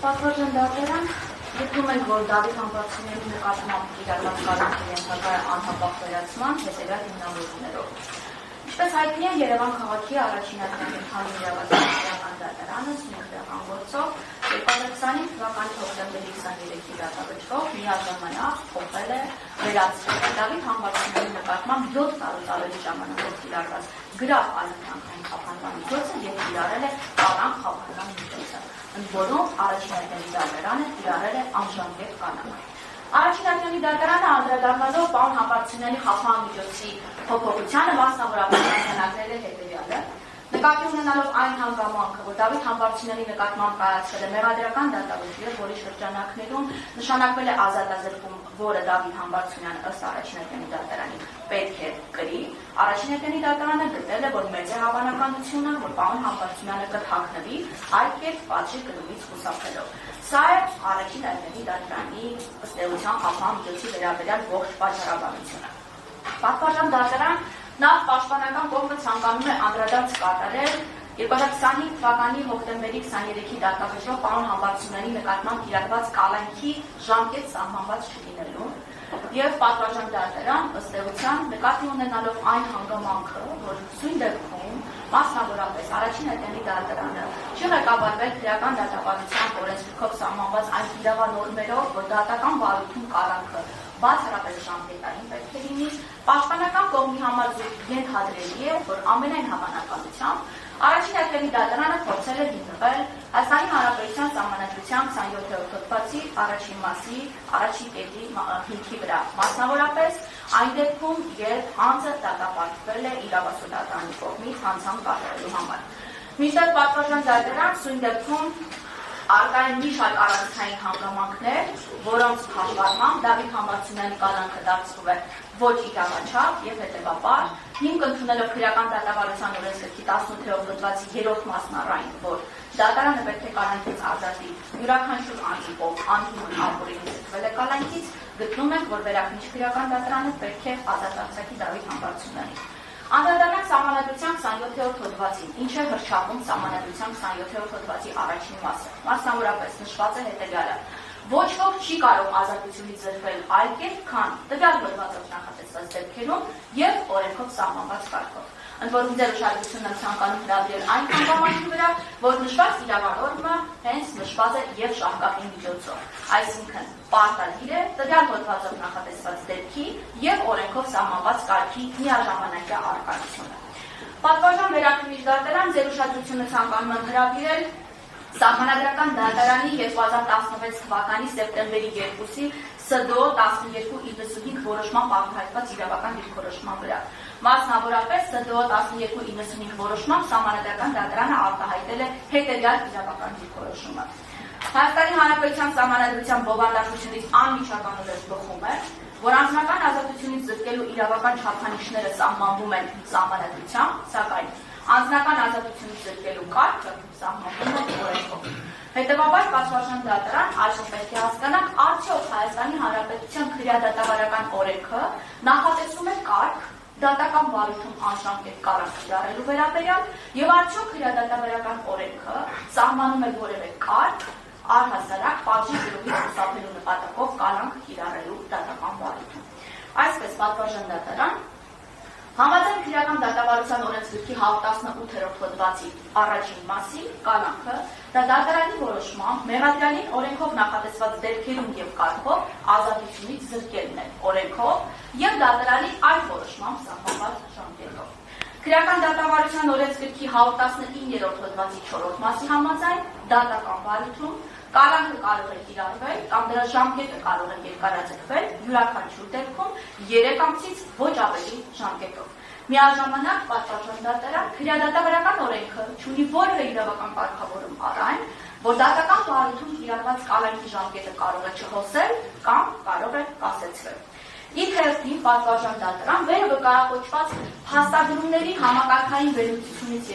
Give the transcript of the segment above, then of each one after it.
Պատվարժան դատերան, գտնում ենք, որ Դավիթ Համբարձումյանի նկատմամբ իրական կարգի ենթակա անհապաղ վերացման հետևյալ հիմնավորումներով։ Ինչպես հայտնի է, Երևան քաղաքի առաջինական ընդհանուր իրավասության դատարանը սննդական գործով 2025 թվականի հոկտեմբերի 23-ի դատավճռով միաժամանակ փոխել է վերացրել Դավիթ Համբարձումյանի նկատմամբ 7 տարուց ավելի ժամանակով կիրառված գրավ անհանգային խափանման միջոցը եւ կիրառել է կանանց խափանման միջոցը, ընդ որում առաջին դատարանը կիրառել է անժամկետ կանանց։ Առաջին դատարանը անդրադառնալով պարոն Համբարձումյանի խափան միջոցի փոփոխությանը մասնավորապես արձանագրել է հետևյալը. նկատի ունենալով այն հանգամանքը, որ Դավիթ Համբարձումյանի նկատմամբ կայացվել է մեղադրական դատավճիռ, որի շրջանակներում նշանակվել է ազատազրկում, որը Դավիթ Համբարձումյանը ըստ առաջին դատարանի պետք է կրի, առաջին դատարանը գտել է, որ մեծ է հավանականությունը, որ պարոն Համբարձումյանը կթաքնվի, այդ կերպ պատժի կրումից խուսափելով։ Սա է առաջին դատարանի ըստ էության խափան միջոցի վերաբերյալ ողջ պատճառաբանությունը։ Պատվարժան դատարան նախ պաշտպանական կողմը ցանկանում է անդրադարձ կատարել 2025 թվականի հոկտեմբերի 23-ի դատավճռով պարոն Համբարձումյանի նկատմամբ կիրառված կալանքի ժամկետ սահմանված չլինելուն եւ պատվարժան դատարան ըստ էության նկատի ունենալով այն հանգամանքը, որ սույն դեպքում մասնավորապես առաջին դատարանը չի ղեկավարվել քրեական դատավարության օրենսգրքով սահմանված այն իրավանորմերով, որ դատական վարույթում կալանքը բացառապես ժամկետային պետք է լինի, պաշտպանական կողմի համար ենթադրելի է, որ ամենայն հավանականությամբ առաջին դատարանը փորձել է հիմնվել Հայաստանի Հանրապետության Սահմանադրության 27-րդ հոդվածի առաջին մասի առաջին կետի հիմքի վրա, մասնավորապես այն դեպքում, երբ անձը դատապարտվել է իրավասու կողմից հանցանք կատարելու համար։ Մինչդեռ պատվարժան դատարան սույն դեպքում արկա են մի շարք առանցքային հանգամանքներ, որոնց հաշվառմամբ Դավիթ Համբարձումյանի կալանքը դարձվում է ոչ իրավաչափ եւ հետեւաբար հիմք ընդունելով քրեական դատավարության օրենսգրքի 18-րդ հոդվածի 3-րդ մասն առայն, որ դատարանը պետք է կալանքից ազատի յուրաքանչյուր անձի, ով անհիմն ապօրինի զրկվել է կալանքից, գտնում ենք, որ վերաքննիչ քրեական դատարանը պետք է ազատ արձակի Դավիթ Համբարձումյանին։ Անդրադառնանք Սահմանադրության 27-րդ հոդվածին, ինչ է հռչակում Սահմանադրության 27-րդ հոդվածի առաջին մասը։ Մասնավորապես նշված է հետևյալը. ոչ ոք չի կարող ազատությունից զրկվել այլ կերպ, քան տվյալ հոդվածով նախատեսված դեպքերում եւ օրենքով սահմանված կարգով։ Ընդ որում ձեր ուշադրությունն եմ ցանկանում հրավիրել այն հանգամանքի վրա, որ նշված իրավանորմը հենց նշված է եւ շահկապի միջոցով, այսինքն պարտադիր է տվյալ հոդվածով նախատեսված դեպքի եւ օրենքով սահմանված կարգի միաժամանակյա առկայությունը։ Պատվարժան վերաքննիչ դատարան ձեր ուշադրությունը ցանկանում եմ հրավիրել Սահմանադրական դատարանի 2016 թվականի սեպտեմբերի 2-ի ՍԴՕ 1295 որոշման ակնհայտված իրավական դիրքորոշման վրա։ Մասնավորապես ՍԴՕ 1295 որոշմամբ Սահմանադրական դատարանը արտահայտել է հետևյալ իրավական դիրքորոշումը։ Հայաստանի Հանրապետության Սահմանադրության բովանդակությունից անմիջականորեն բխում է, որ անձնական ազատությունից զրկելու իրավական չափանիշները սահմանվում են Սահմանադրությամբ, սակայն անձնական ազատությունից զրկելու կարգը սահմանվում է օրենքով։ Հետևաբար պատվարժան դատարան այժմ պետք է հասկանանք, արդյոք Հայաստանի Հանրապետության քրեադատավարական օրենքը նախատեսում է կարգ դատական վարույթում անժամկետ կալանք կիրառելու վերաբերյալ եւ արդյոք քրեադատավարական օրենքը սահմանում է որևէ կարգ առհասարակ պատժի գրովից խուսափելու նպատակով կալանք կիրառելու դատական վարույթում։ Այսպես պատվարժան դատարան Համաձայն քրեական դատավարության օրենսգրքի 118-րդ հոդվածի առաջին մասի կալանքը դատարանի որոշմամբ մեղադրյալին օրենքով նախատեսված դեպքերում եւ կարգով ազատությունից զրկելն է օրենքով եւ դատարանի այդ որոշմամբ սահմանված ժամկետով։ Քրեական դատավարության օրենսգրքի 119-րդ հոդվածի 4-րդ մասի համաձայն դատական վարույթում կալանքը կարող է կիրառվել կամ դրա ժամկետը կարող է երկարաձգվել յուրաքանչյուր դեպքում 3 ամսից ոչ ավելի ժամկետով։ Միաժամանակ պատվարժան դատարան քրեադատավարական օրենքը չունի որևէ իրավական կարգավորում առ այն, որ դատական վարույթում կիրառված կալանքի ժամկետը կարող է չհոսել կամ կարող է կասեցվել։ Իր հերթին պատվարժան դատարան վերը վկայակոչված փաստագրումների համակարգային վերլուծությունից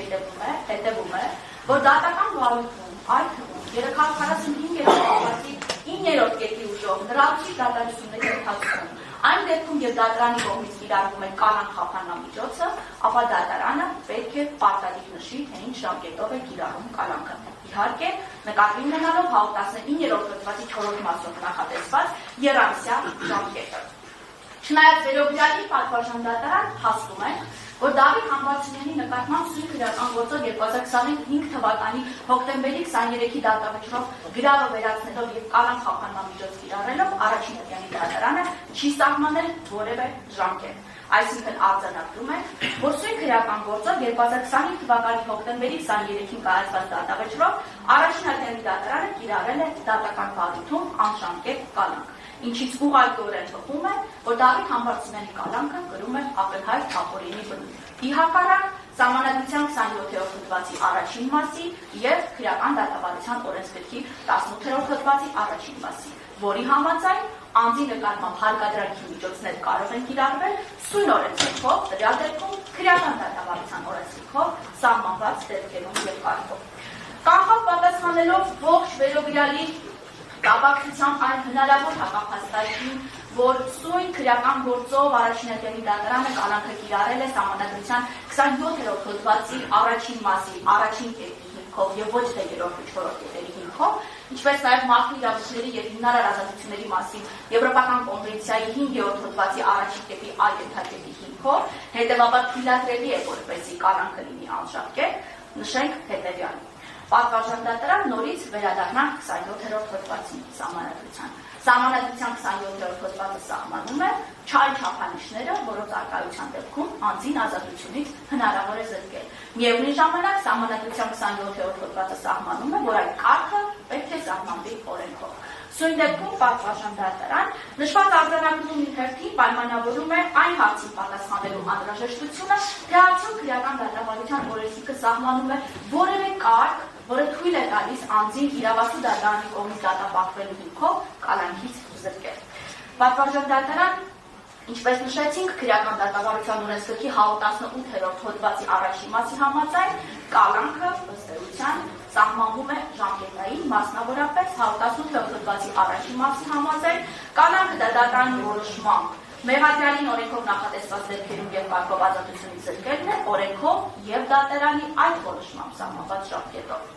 հետևում է, որ դատական վարույթում այդ թվում 345 հոդվածի 9-րդ կետի ուժով լրացուցիչ դատարկությունների ընթացքում այն դեպքում, երբ դատարանի կողմից կիրառվում է կանանց խափանման միջոցը, ապա դատարանը պետք է պարտադիր նշի, թե ինչ ժամկետով է կիրառում կալանքը։ Իհարկե, նկատի ունենալով 19-րդ հոդվածի 4-րդ մասով նախատեսված եռամսյա ժամկետը։ Չնայած վերօրյալի պատվարժան դատարան հասկում է, որ Դավիթ Համբարձումյանի նկատմամբ սույն քրեական գործով 2025 թվականի հոկտեմբերի 23-ի դատավճռով գրավը վերացնելով եւ կալանք խափանման միջոց կիրառելով առաջին ատյանի դատարանը չի սահմանել որևէ ժամկետ։ Այսինքն արձանագրում է, որ սույն քրեական գործով 2025 թվականի հոկտեմբերի 23-ին կայացված դատավճռով առաջին ատյանի դատարանը կիրառել է դատական վարույթում անժամկետ կալանք, ինչից ուղղակիորեն բխում է, որ Դավիթ Համբարձումյանի կալանքը կրում է ակնհայտ ապօրինի բնույթ։ Ի հակառակ Սահմանադրության 27-րդ հոդվածի առաջին մասի եւ քրեական դատավարության օրենսգրքի 18-րդ հոդվածի առաջին մասի, որի համաձայն անձի նկատմամբ հարկադրանքի միջոցներ կարող են կիրառվել սույն օրենսգրքով, տվյալ դեպքում քրեական դատավարության օրենսգրքով սահմանված դեպքերում եւ կարգով։ Կանխավ պատասխանելով ողջ վերօրյալի կապակցությամբ այն հնարավոր հակափաստարկին, որ սույն քրեական գործով առաջին ատյանի դատարանը կալանքը կիրառել է Սահմանադրության 27-րդ հոդվածի առաջին մասի առաջին կետի հիմքով եւ ոչ թե երրորդ ու չորրորդ կետերի հիմքով, ինչպես նաեւ մարդու իրավունքների եւ հիմնարար ազատությունների մասին Եվրոպական կոնվենցիայի 5-րդ հոդվածի առաջին կետի այլ ենթակետի հիմքով, հետեւաբար թույլատրելի է որպեսզի կալանքը լինի անժամկետ, նշենք հետեւյալը։ Պատվարժան դատարան նորից վերադառնանք 27-րդ հոդվածի Սահմանադրության։ Սահմանադրության 27-րդ հոդվածը սահմանում է չայլ չափանիշները, որոնց արկայության դեպքում անձին ազատությունից հնարավոր է զրկել։ Միևնույն ժամանակ Սահմանադրության 27-րդ հոդվածը սահմանում է, որ այդ կարգը պետք է սահմանվի օրենքով։ Սույն դեպքում պատվարժան դատարան նշված արձանագրումի հերթին պայմանավորում է այն հարցին պատասխանելու անհրաժեշտությունը, թե արդյոք քրեական դատավարության օրենսգիրքը սահմանում է որևէ կարգ, որը թույլ է տալիս անձին իրավասու դատարանի կողմից դատապարտվելու հիմքով կալանքից զրկել։ Պատվարժան դատարան, ինչպես նշեցինք, քրեական դատավարության օրենսգրքի 118-րդ հոդվածի առաջին մասի համաձայն կալանքը ըստ էության սահմանվում է ժամկետային, մասնավորապես 118-րդ հոդվածի առաջին մասի համաձայն կալանքը դատարանի որոշմամբ մեղադրյալին օրենքով նախատեսված դեպքերում եւ կարգով ազատությունից զրկելն է օրենքով եւ դատարանի այդ որոշմամբ սահմանված ժամկետով։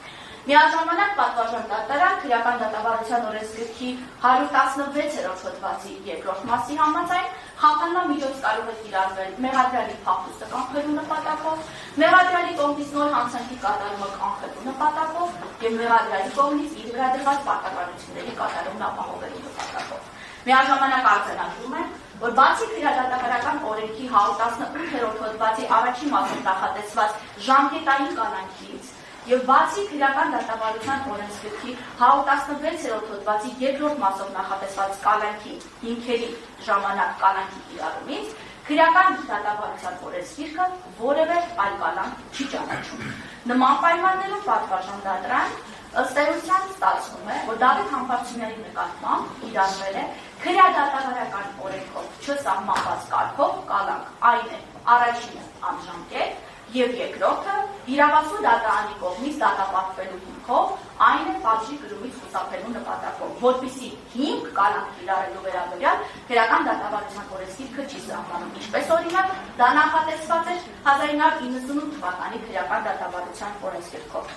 Միաժամանակ պատվարժան դատարան քրեական դատավարության օրենսգրքի 116-րդ հոդվածի երկրորդ մասի համաձայն խափանման միջոց կարող է կիրառվել մեղադրյալի փախուստը կանխելու նպատակով, մեղադրյալի կողմից նոր հանցանքի կատարումը կանխելու նպատակով եւ մեղադրյալի կողմից իր վրա դրված պարտականությունների կատարումն ապահովելու նպատակով։ Միաժամանակ արձանագրում է, որ բացի քրեադատավարական օրենքի 118-րդ հոդվածի առաջին մասով նախատեսված ժամկետային կալանքից եւ բացի քրեական դատավարության օրենսգրքի 116-րդ հոդվածի երկրորդ մասով նախատեսված կալանքի հիմքերի ժամանակ կալանքի կիրառումից քրեական դատավարության օրենսգիրքը որևէ այլ կալանք չի ճանաչում։ Նման պայմաններում պատվարժան դատարան ըստ էության ստացվում է, որ Դավիթ Համբարձումյանի նկատմամբ կիրառվել է քրեադատավարական օրենքով չսահմանված կարգով կալանք, այն է առաջինը անժամկետ եւ երկրորդը իրավասու դատարանի կողմից դատապարտվելու հիմքով, այն է պատժի կրումից խուսափելու նպատակով, որպեսզի հիմք կալանք կիրառելու վերաբերյալ քրեական դատավարության օրենսգիրքը չի սահմանում, ինչպես օրինակ դա նախատեսված էր 1998 թվականի քրեական դատավարության օրենսգիրքով։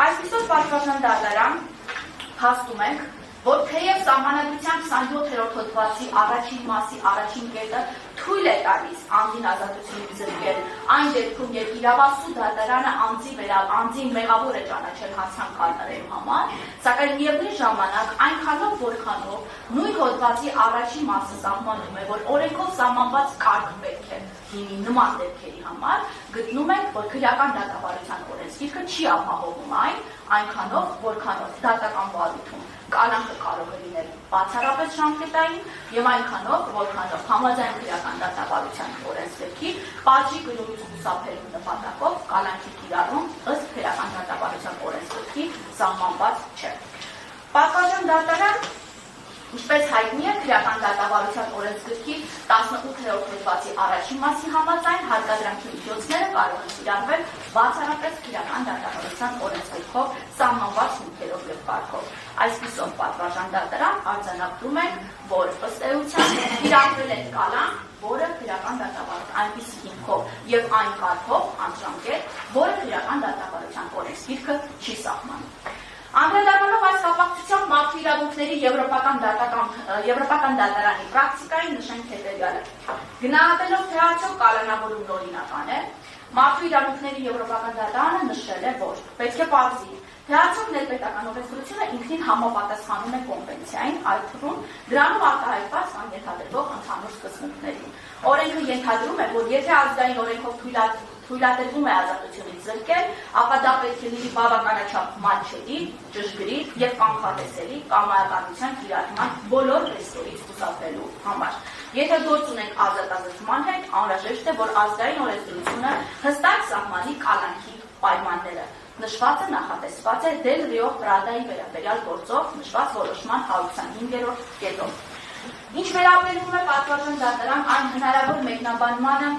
Այսպիսով պատվարժան դատարան հասկում ենք, որ թեև Սահմանադրության 27-րդ հոդվածի առաջին մասի առաջին կետը թույլ է տալիս անձին ազատությունից զրկել այն դեպքում, երբ իրավասու դատարանը անձին մեղավոր է ճանաչել հանցանք կատարելու համար, սակայն միևնույն ժամանակ այնքանով որքանով նույն հոդվածի առաջին մասը սահմանում է, որ օրենքով սահմանված կարգ պետք է լինի նման դեպքերի համար, գտնում ենք, որ քրեական դատավարության օրենսգիրքը չի ապահովում այնքանով, որքանով դատական վարույթում կալանքը կարող է լինել բացառապես ժամկետային եւ այնքանով, որքանով համաձայն քրեական դատավարության օրենսգրքի պատժի կրումից խուսափելու նպատակով կալանքի կիրառում ըստ քրեական դատավարության օրենսգրքի սահմանված չէ։ Պատվարժան դատարան, ինչպես հայտնի է, քրեական դատավարության օրենսգրքի 18-րդ հոդվածի առաջին մասի համաձայն հարկադրանքի միջոցները կարող են կիրառվել բացառապես քրեական դատավարության օրենսգրքով սահմանված հիմքերով եւ կարգով։ Այսպիսով պատվարժան դատարան արձանագրում ենք, որ ըստ էության կիրառվել են կալանք որը քրեական դատավարության այնպիսի հիմքով եւ այն կարգով անժամկետ, որը քրեական դատավարության օրենսգիրքը չի սահմանում։ Անդրադառնալով այս կապակցությամբ մարդու իրավունքների եվրոպական դատարանի պրակտիկային նշենք հետևյալը։ Գնահատելով թե արդյոք կալանավորումն օրինական է, մարդու իրավունքների եվրոպական դատարանը նշել է, որ պետք է պարզի, թե արդյոք ներպետական օրենսդրությունը ինքնին համապատասխանում է կոնվենցիային, այդ թվում դրանով արտահայտված կամ ենթադրվող ընդհանուր սկզբունքներին։ Օրենքը ենթադրում է, որ եթե ազգային օրենքով թույլատրվում է ազատությունից զրկել, ապա դա պետք է լինի բավականաչափ մատչելի, ճշգրիտ եւ կանխատեսելի կամայականության կիրառման բոլոր ռիսկերից խուսափելու համար։ Եթե գործ ունենք ազատազրկման հետ, անհրաժեշտ է, որ ազգային օրենսդրությունը հստակ սահմանի կալանքի պայմանները։ Նշվածը նախատեսված է Դել Ռիո Պրադայի վերաբերյալ գործով նշված որոշման 125-րդ կետով։ Ինչ վերաբերում է պատվարժան դատարան այն հնարավոր մեկնաբանմանը,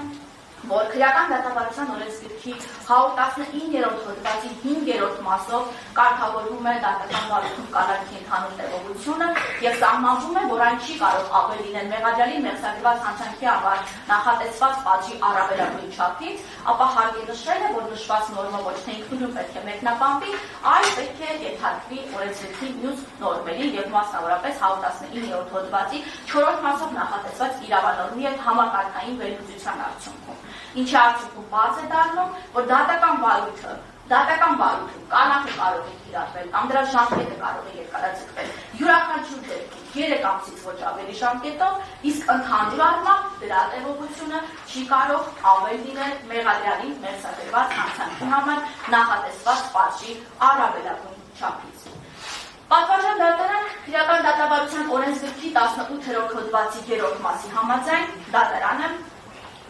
որ քրեական դատավարության օրենսգիրքի 119-րդ հոդվածի 5-րդ մասով կարգավորվում է դատական բարություն կալանքի ընդհանուր տևողությունը եւ սահմանվում է, որ այն չի կարող ավել լինել մեղադրյալի մեղսագրված հանցանքի համար նախատեսված պատժի առավելագույն չափից, ապա հարկ է նշել է, որ նշված նորմը ոչ թե ինքնուրույն պետք է մեկնաբանվի, այլ պետք է ենթարկվի օրենսգիրքի մյուս նորմերի եւ մասնավորապես 119-րդ հոդվածի 4-րդ մասով նախատեսված իրավանորմի հետ համակարգային վերլուծության արդյունքում։ Ինչի արդյունքում բաց է դառնում, որ դատական բարույթում կանանքը կարող է կիրառվել կամ դրա ժամկետը կարող է երկարաձգվել յուրաքանչյուր դեպքում 3 ամսից ոչ ավելի ժամկետով, իսկ ընդհանուր առմամբ դրա տևողությունը չի կարող ավել լինել մեղադրյալին մեղսադրված հանցանքի համար նախատեսված պատժի առավելագույն չափից։ Պատվարժան դատարան քրեական դատավարության օրենսգիրքի 18-րդ հոդվածի 3-րդ մասի համաձայն դատարանը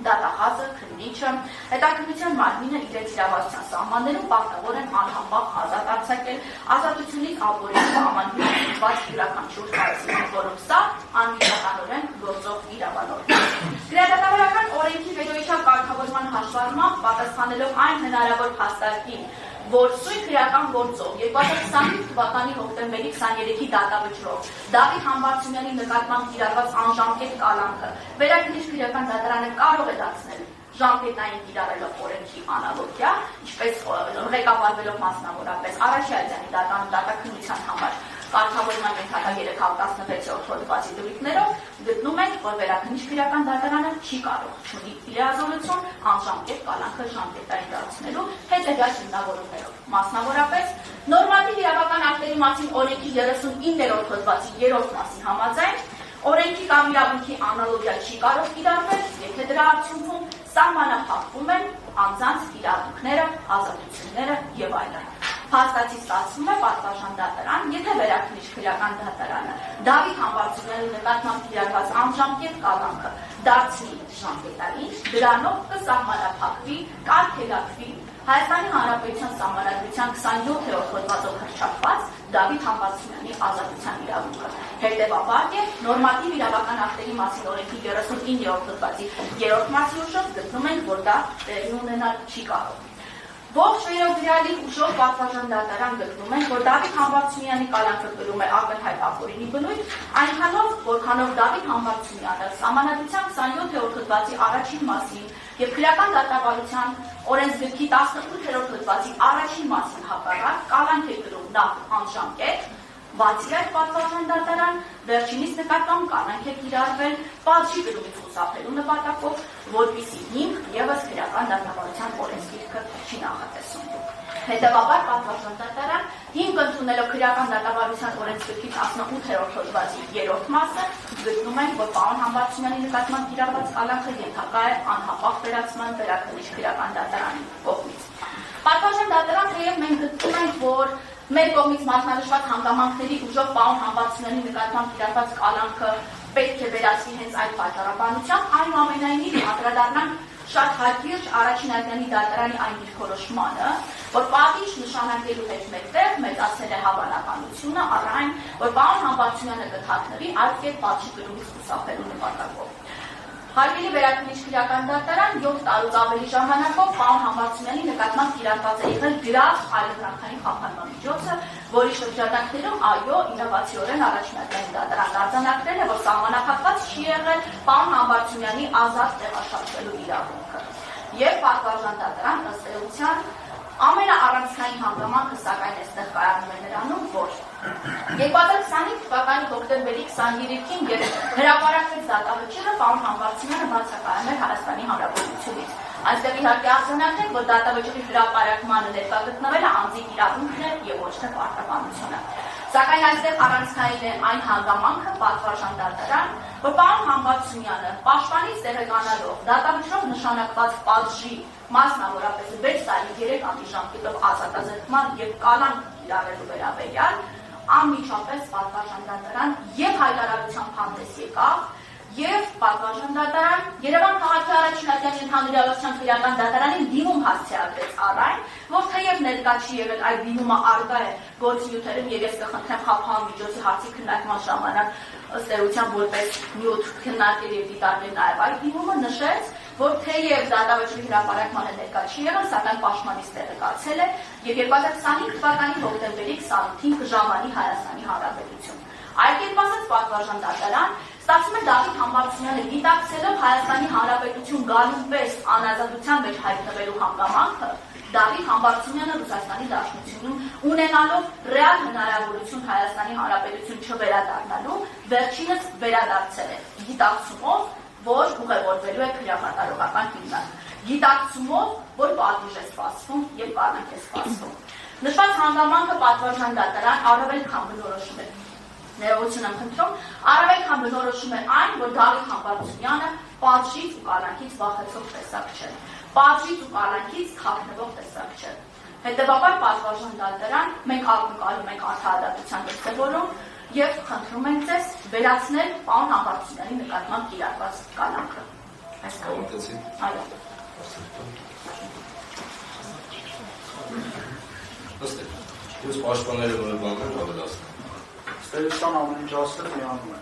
դատախազը, քննիչը, հետաքննության մարմինը իրենց իրավասության սահմաններում պարտավոր են անհապաղ ազատ արձակել ազատությունից ապօրինի ամանրված յուրաքանչյուր հարցի, որում սա անմիջականորեն գործող իրավանորմ է։ Քրեադատավարական օրենքի վերոյիշավ կարգավորման հաշվառմամբ պատասխանելով այն հնարավոր փաստարկին, որ սույն քրեական գործով 2025 թվականի հոկտեմբերի 23-ի դատավճռով Դավիթ Համբարձումյանի նկատմամբ կիրառված անժամկետ կալանքը վերաքննիչ քրեական դատարանը կարող է դարձնել ժամկետային կիրառելով օրենքի անալոգիա, ինչպես ղեկավարվելով մասնավորապես Արաքելյանի դատաքննության համար կարգավորման ենթակա 316-րդ հոդվածի դրույթներով գտնում ենք, որ վերաքննիչ քրեական դատարանը չի կարող չունի իրազորություն անժամկետ կալանքը ժամկետային դարձնելու հետևյալ հիմնավորումներով։ Մասնավորապես նորմատիվ իրավական ակտերի մասին օրենքի 39-րդ հոդվածի 3-րդ մասի համաձայն օրենքի կամ իրավունքի անալոգիա չի կարող կիրառվել, եթե դրա արդյունքում սահմանափակվում են անձանց իրավունքները, ազատությունները եւ այլն։ Փաստացի ստացվում է պատվարժան դատարան, եթե վերաքննիչ քրեական դատարանը Դավիթ Համբարձումյանի նկատմամբ կիրառված անժամկետ կալանքը դարձնի ժամկետային, դրանով կսահմանափակվի, կարգելակվի Հայաստանի Հանրապետության Սահմանադրության 27-րդ հոդվածով հռչակված Դավիթ Համբարձումյանի ազատության իրավունքը։ Հետևաբար նորմատիվ իրավական ակտերի մասին օրենքի 39-րդ հոդվածի 3-րդ մասի ուժով գտնում ենք, որ դա տեղի ունենալ չի կարող։ Ողջ վերագրյալի ուժով պատվարժան դատարան գտնում ենք, որ Դավիթ Համբարձումյանի կալանքը կրում է ակնհայտ ապօրինի բնույթ, այնքանով, որքանով Դավիթ Համբարձումյանը Սահմանադրության 27-րդ հոդվածի առաջին մասին եւ քրեական դատավարության օրենսգիրքի 18-րդ հոդվածի առաջին մասին հակառակ կալանք է կրում նախ անժամկետ, բացի այդ պատվարժան դատարան վերջինիս նկատմամբ կալանք է կիրառվել պատժի կրումից խուսափելու նպատակով, որպեսզի հիմք եւս քրեական դատավարության օրենսգիրքը չի նախատեսում։ Հետևաբար պատվարժան դատարան հիմք ընդունելով քրեական դատավարության օրենսգիրքի 18-րդ հոդվածի 3-րդ մասը գտնում ենք, որ պարոն Համբարձումյանի նկատմամբ կիրառված կալանքը ենթակա է անհապաղ վերացման վերաքննիչ քրեական դատարանի կողմից։ Պատվարժան դատարան թեև մենք գտնում ենք, որ մեր կողմից մատնանշված հանգամանքների ուժով պարոն Համբարձումյանի նկատմամբ կիրառված կալանքը պետք է վերացվի հենց այդ պատճառաբանությամբ, այնուամենայնիվ անդրադառնանք շատ հակիրճ առաջին դատարանի այն դիրքորոշմանը, որ պատիժ նշանակելու հետ մեկտեղ մեծացել է հավանականությունը առ այն, որ պարոն Համբարձումյանը կթաքնվի այդ կերպ պատժի կրումից խուսափելու նպատակով։ Հարգելի վերաքննիչ քրեական դատարան 7 տարուց ավելի ժամանակով պարոն Համբարձումյանի նկատմամբ կիրառված է եղել գրավ այլընտրանքային խափանման միջոցը, որի շրջանակներում այո իրավացիորեն առաջնորդային դատարանն արձանագրել է, որ սահմանափակված չի եղել պարոն Համբարձումյանի ազատ տեղաշարժվելու իրավունքը։ Եվ պատվարժան դատարան ըստ էության ամենաառանցքային հանգամանքը սակայն այստեղ կայանում է նրանում, որ 2025 թվականի հոկտեմբերի 23-ին եւ հրապարակվեց դատավճիռը պարոն Համբարձումյանը բացակայում էր Հայաստանի Հանրապետությունից։ Այստեղ իհարկե արձանագրենք, որ դատավճիռի հրապարակմանը ներկա գտնվելը անձի իրավունքն է եւ ոչ թե պարտականությունը։ Սակայն այստեղ առանցքային է այն հանգամանքը պատվարժան դատարան, որ պարոն Համբարձումյանը պաշտպանից տեղեկանալով դատավճիռով նշանակված պատժի մասնավորապես 6 տարի 3 ամիս ժամկետով ազատազրկման եւ կալան կիրառելու վերաբերյալ անմիջապես պատվարժան դատարան եւ հայտարարությամբ հանդես եկավ եւ պատվարժան դատարան Երևան քաղաքի առաջնորդյալի ընդհանուր իրավասության քրեական դատարանին դիմում հասցեագրեց առայն, որ թեև ներկա չի եղել այդ դիմումը արկա է գործնյութերում եւ ես կխնդրեմ խափան միջոցի հարցի քննարկման ժամանակ ըստ էության որպես նյութ քննարկել եւ դիտարկել նաեւ այդ դիմումը նշեց, որ թեև դատավճիռի հրապարակմանը ներկա չի եղել, սակայն պաշտպանից տեղեկացել է եւ 2025 թվականի հոկտեմբերի 28-ին կժամանի Հայաստանի Հանրապետություն։ Այդ կերպ ասած պատվարժան դատարան ստացվում է Դավիթ Համբարձումյանը գիտակցելով Հայաստանի Հանրապետություն գալուն պես անազատության մեջ հայտնվելու հանգամանքը, Դավիթ Համբարձումյանը Ռուսաստանի Դաշնությունում ունենալով ռեալ հնարավորություն Հայաստանի Հանրապետություն չվերադառնալու, վերջինս վերադարձել է գիտակցումով, որ ուղևորվելու է քրեակատարողական հիմնարկ, գիտակցումով, որ պատիժ է սպասվում եւ կանանք է սպասվում։ Նշված հանգամանքը պատվարժան դատարան առավել քան բնորոշում է։ Ներողություն եմ խնդրում, առավել քան բնորոշում է այն, որ Դավիթ Համբարձումյանը պատժից ու կանանքից վախեցող տեսակ չէ, պատժից ու կանանքից թաքնվող տեսակ չէ։ Հետևաբար պատվարժան դատարան մենք ակնկալում ենք արդարադատության դրսևորում եւ խնդրում ենք ձեզ վերացնել պարոն Համբարձումյանի նկատմամբ կիրառված կանանքը։ Այո։ Ըստ պաշտպանները որ բաններ ավելացնել։ Ստերության ամեն ինչ ասել միանում է։